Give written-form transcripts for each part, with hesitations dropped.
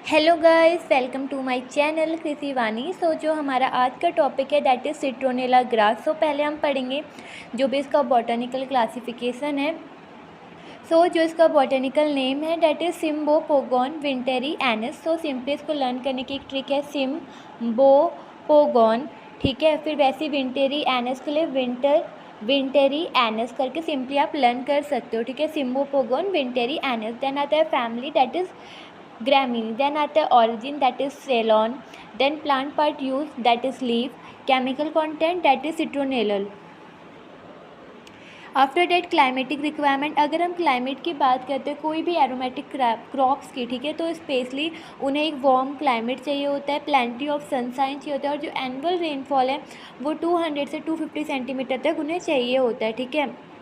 Hello guys, welcome to my channel Krishi Vani. जो हमारा आज का टॉपिक है दैट इज़ सिट्रोनेला ग्रास। पहले हम पढ़ेंगे जो भी इसका बॉटनिकल क्लासिफिकेशन है। जो इसका बॉटनिकल नेम है दैट इज़ सिम्बोपोगोन विंटेरी एनस। सिंपली इसको लर्न करने की एक ट्रिक है सिम्बोपोगोन, ठीक है। फिर वैसे विंटेरी एनस के लिए विंटेरी एनस करके सिंपली आप लर्न कर सकते हो, ठीक है। सिम्बोपोगोन विंटेरी एनस। देन आता है family that is Gramineae. Then आता है origin that is Ceylon. Then plant part use that is leaf. Chemical content that is citronellal. After that climatic requirement, अगर हम क्लाइमेट की बात करते हैं कोई भी एरोमेटिक क्रॉप्स की, ठीक है, तो स्पेशली उन्हें एक वार्म क्लाइमेट चाहिए होता है, प्लेंटी ऑफ सनसाइन चाहिए होता है, और जो एनुअल रेनफॉल है वो 200 से 250 सेंटीमीटर तक उन्हें चाहिए होता है, ठीक है।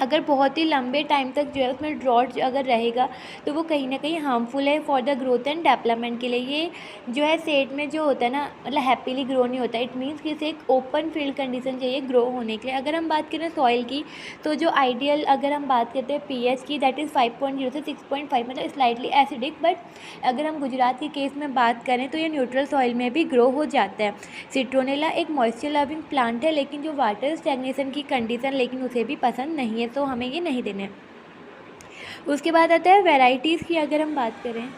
अगर बहुत ही लंबे टाइम तक जो है उसमें ड्रॉट अगर रहेगा तो वो कहीं ना कहीं हार्मफुल है for the growth and development के लिए। ये जो है सेड में जो होता है ना, मतलब हैप्पीली ग्रो नहीं होता। इट मीन्स कि इसे एक ओपन फील्ड कंडीशन चाहिए ग्रो होने के लिए। अगर हम बात करें सॉइल की, तो जो आइडियल अगर हम बात करते हैं पीएच की दैट इज़ 5.0 से 6.5, मतलब स्लाइटली एसिडिक। बट अगर हम गुजरात के केस में बात करें तो ये न्यूट्रल सॉइल में भी ग्रो हो जाता है। सिट्रोनेला एक मॉइस्चर लविंग प्लांट है, लेकिन जो वाटर स्टैग्नेशन की कंडीशन लेकिन उसे भी पसंद नहीं है, तो हमें ये नहीं देने। उसके बाद आता है वैरायटीज़ की अगर हम बात करें,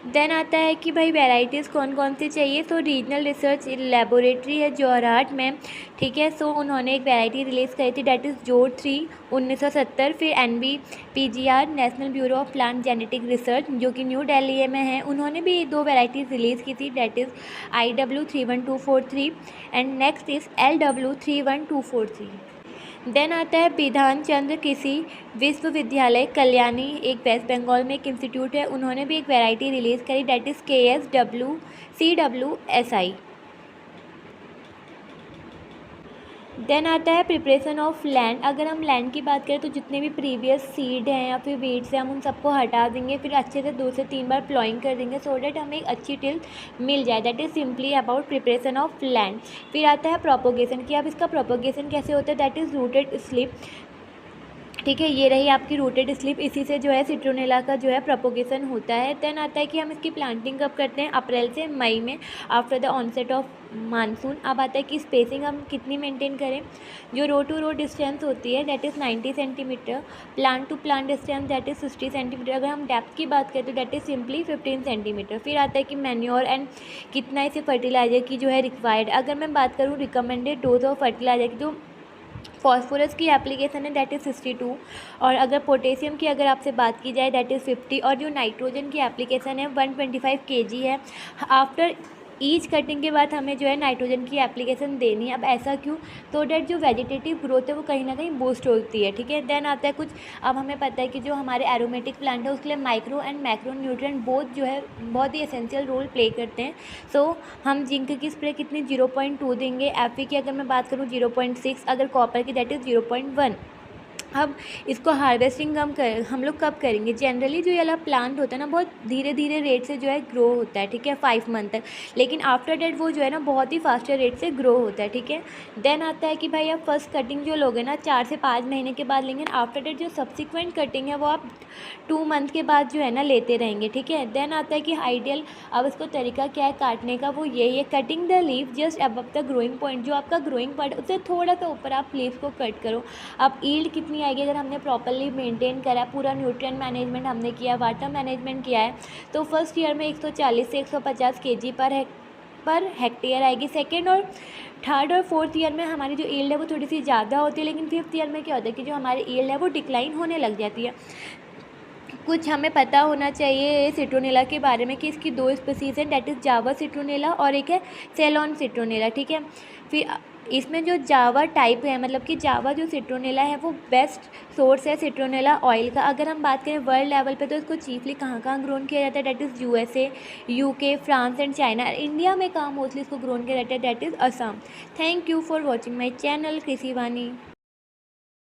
देन आता है कि भाई वैरायटीज़ कौन कौन सी चाहिए। रीजनल रिसर्च लेबोरेटरी है जोरहाट में, ठीक है। उन्होंने एक वैरायटी रिलीज़ करी थी दैट इज़ जोर 3 1970। फिर NBPGR national bureau of plant genetic research जो कि न्यू दिल्ली में है, उन्होंने भी 2 वैरायटीज़ रिलीज़ की थी that is IW 31243 and next is LW 31243। Then आता है विधान चंद्र कृषि विश्वविद्यालय कल्याणी, एक वेस्ट बंगाल में एक इंस्टीट्यूट है, उन्होंने भी एक वैरायटी रिलीज़ करी दैट इज़ KSWCWSI। देन आता है प्रिपरेशन ऑफ लैंड। अगर हम लैंड की बात करें तो जितने भी प्रीवियस सीड हैं या फिर वीड्स हैं हम उन सबको हटा देंगे, फिर अच्छे से 2 से 3 बार प्लॉइंग कर देंगे सो डैट हमें एक अच्छी टिल मिल जाए। That is simply about preparation of land. फिर आता है प्रोपोगेशन की। अब इसका प्रोपोगेशन कैसे होता है दैट इज़ रूटेड स्लिप, ठीक है। ये रही आपकी रूटेड स्लिप, इसी से जो है सिट्रोनेला का जो है प्रोपोगेशन होता है। देन आता है कि हम इसकी प्लांटिंग कब करते हैं, अप्रैल से मई में after the onset of monsoon. अब आता है कि स्पेसिंग हम कितनी मेंटेन करें। जो रो टू रो डिस्टेंस होती है that is 90 centimetre, plant to plant distance that is 60 centimetre. अगर हम डेप्थ की बात करें तो दैट इज़ सिंपली 15 सेंटीमीटर। फिर आता है कि मैन्योर एंड कितना इसे फर्टिलाइजर की जो है रिक्वायर्ड। अगर मैं बात करूँ रिकमेंडेड डोज ऑफ फर्टिलाइजर की, तो फॉस्फोरस की एप्लीकेशन है दैट इज़ 62, और अगर पोटेशियम की अगर आपसे बात की जाए दैट इज़ 50, और जो नाइट्रोजन की एप्लीकेशन है 125 kg है। आफ्टर ईच कटिंग के बाद हमें जो है नाइट्रोजन की एप्लीकेशन देनी है। अब ऐसा क्यों, तो डैट जो वेजिटेटिव ग्रोथ है वो कहीं ना कहीं बूस्ट होती है, ठीक है। देन आता है कुछ, अब हमें पता है कि जो हमारे एरोमेटिक प्लांट है उसके लिए micro and macro nutrient both जो है बहुत ही एसेंशियल रोल प्ले करते हैं। हम जिंक की स्प्रे कितनी 0.2 देंगे, Fe की अगर मैं बात करूँ 0.6, अगर कॉपर की दैट इज़ 0.1। अब इसको हार्वेस्टिंग हम लोग कब करेंगे। जनरली जो ये वाला प्लांट होता है ना बहुत धीरे धीरे रेट से जो है ग्रो होता है, ठीक है, 5 मंथ तक। लेकिन आफ्टर डेट वो जो है ना बहुत ही फास्टर रेट से ग्रो होता है, ठीक है। देन आता है कि भाई आप फर्स्ट कटिंग जो लोगे ना 4 से 5 महीने के बाद लेंगे। आफ्टर डेट जो सब्सिक्वेंट कटिंग है वो आप 2 मंथ के बाद जो है ना लेते रहेंगे, ठीक है। देन आता है कि आइडियल, अब इसको तरीका क्या है काटने का, वो यही है cutting the leaf just above the growing point. जो आपका ग्रोइंग पॉइंट उससे थोड़ा सा ऊपर आप लीफ को कट करो। अब ईल्ड कितनी आएगी अगर हमने प्रॉपरली मेंटेन करा, पूरा न्यूट्रिएंट मैनेजमेंट हमने किया, वाटर मैनेजमेंट किया है, तो फर्स्ट ईयर में 140 से 150 kg पर हेक्टेयर आएगी। सेकेंड और थर्ड और फोर्थ ईयर में हमारी जो ईल्ड है वो थोड़ी सी ज़्यादा होती है, लेकिन फिफ्थ ईयर में क्या होता है कि जो हमारी ईल्ड है वो डिक्लाइन होने लग जाती है। कुछ हमें पता होना चाहिए सिट्रोनेला के बारे में कि इसकी 2 स्पीसीज हैं दैट इज़ जावा सिट्रोनेला और एक है सेलॉन सिट्रोनेला, ठीक है। फिर इसमें जो जावा टाइप है, मतलब कि जावा जो सिट्रोनेला है वो बेस्ट सोर्स है सिट्रोनेला ऑयल का। अगर हम बात करें वर्ल्ड लेवल पे तो इसको चीफली कहाँ ग्रोन किया जाता है that is USA, UK, France and China. India में कहाँ मोस्टली इसको ग्रोन किया जाता है that is Assam. Thank you for watching my channel Krishi Vani.